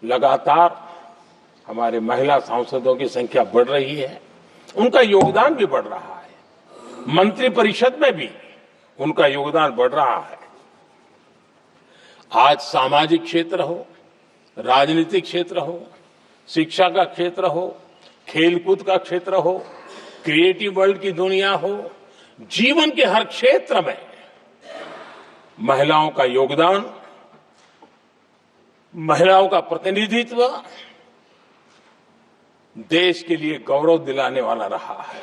लगातार हमारे महिला सांसदों की संख्या बढ़ रही है, उनका योगदान भी बढ़ रहा है। मंत्री परिषद में भी उनका योगदान बढ़ रहा है। आज सामाजिक क्षेत्र हो, राजनीतिक क्षेत्र हो, शिक्षा का क्षेत्र हो, खेलकूद का क्षेत्र हो, क्रिएटिव वर्ल्ड की दुनिया हो, जीवन के हर क्षेत्र में महिलाओं का योगदान, महिलाओं का प्रतिनिधित्व देश के लिए गौरव दिलाने वाला रहा है।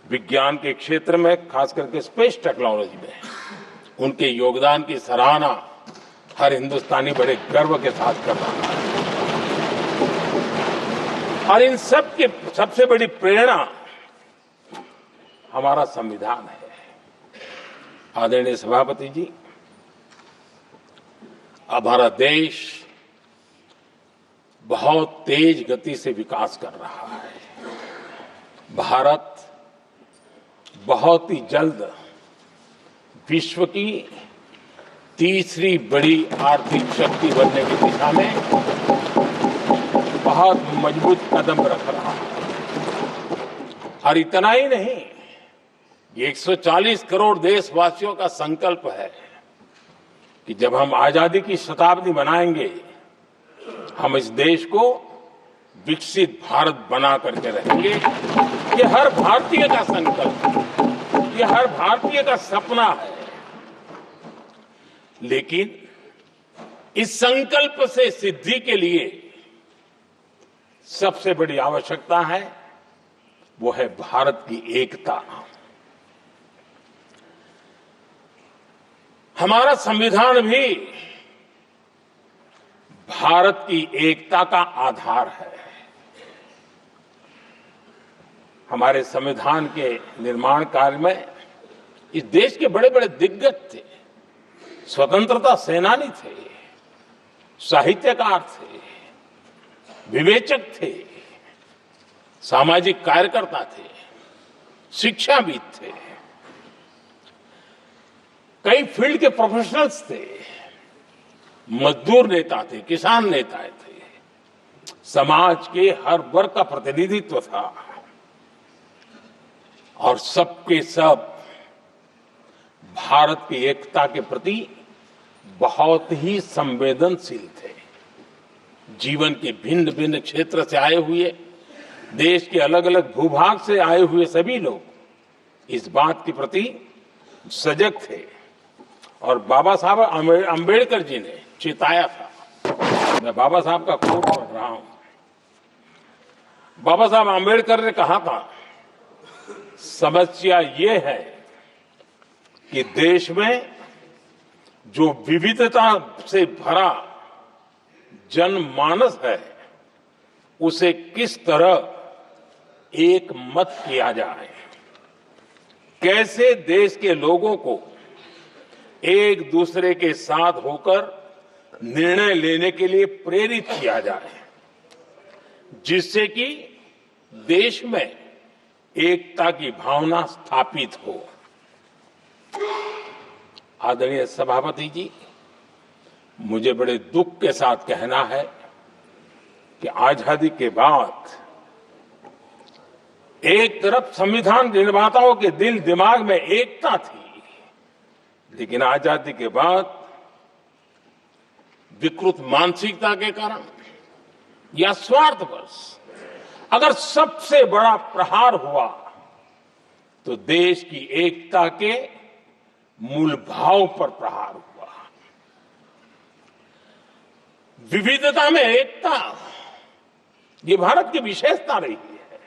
विज्ञान के क्षेत्र में, खास करके स्पेस टेक्नोलॉजी में उनके योगदान की सराहना हर हिंदुस्तानी बड़े गर्व के साथ कर रहा है। और इन सब की सबसे बड़ी प्रेरणा हमारा संविधान है। आदरणीय सभापति जी, हमारा देश बहुत तेज गति से विकास कर रहा है। भारत बहुत ही जल्द विश्व की तीसरी बड़ी आर्थिक शक्ति बनने की दिशा में बहुत मजबूत कदम रख रहा है। और इतना ही नहीं, ये 140 करोड़ देशवासियों का संकल्प है कि जब हम आजादी की शताब्दी मनाएंगे, हम इस देश को विकसित भारत बना करके रहेंगे। ये हर भारतीय का संकल्प है, ये हर भारतीय का सपना है। लेकिन इस संकल्प से सिद्धि के लिए सबसे बड़ी आवश्यकता है, वो है भारत की एकता। हमारा संविधान भी भारत की एकता का आधार है। हमारे संविधान के निर्माण कार्य में इस देश के बड़े बड़े दिग्गज थे, स्वतंत्रता सेनानी थे, साहित्यकार थे, विवेचक थे, सामाजिक कार्यकर्ता थे, शिक्षाविद थे, कई फील्ड के प्रोफेशनल्स थे, मजदूर नेता थे, किसान नेता थे, समाज के हर वर्ग का प्रतिनिधित्व था और सबके सब भारत की एकता के प्रति बहुत ही संवेदनशील थे। जीवन के भिन्न भिन्न क्षेत्र से आए हुए, देश के अलग अलग भूभाग से आए हुए सभी लोग इस बात के प्रति सजग थे। और बाबा साहब अंबेडकर जी ने चेताया था। मैं बाबा साहब का कोट पढ़ रहा हूं। बाबा साहब अंबेडकर ने कहा था, समस्या ये है कि देश में जो विविधता से भरा जनमानस है, उसे किस तरह एक मत किया जाए, कैसे देश के लोगों को एक दूसरे के साथ होकर निर्णय लेने के लिए प्रेरित किया जाए, जिससे कि देश में एकता की भावना स्थापित हो। आदरणीय सभापति जी, मुझे बड़े दुख के साथ कहना है कि आजादी के बाद एक तरफ संविधान निर्माताओं के दिल दिमाग में एकता थी, लेकिन आजादी के बाद विकृत मानसिकता के कारण या स्वार्थवश अगर सबसे बड़ा प्रहार हुआ तो देश की एकता के मूल भाव पर प्रहार हुआ। विविधता में एकता, ये भारत की विशेषता रही है।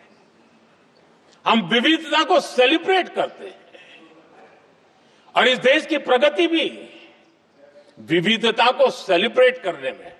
हम विविधता को सेलिब्रेट करते हैं और इस देश की प्रगति भी विविधता को सेलिब्रेट करने में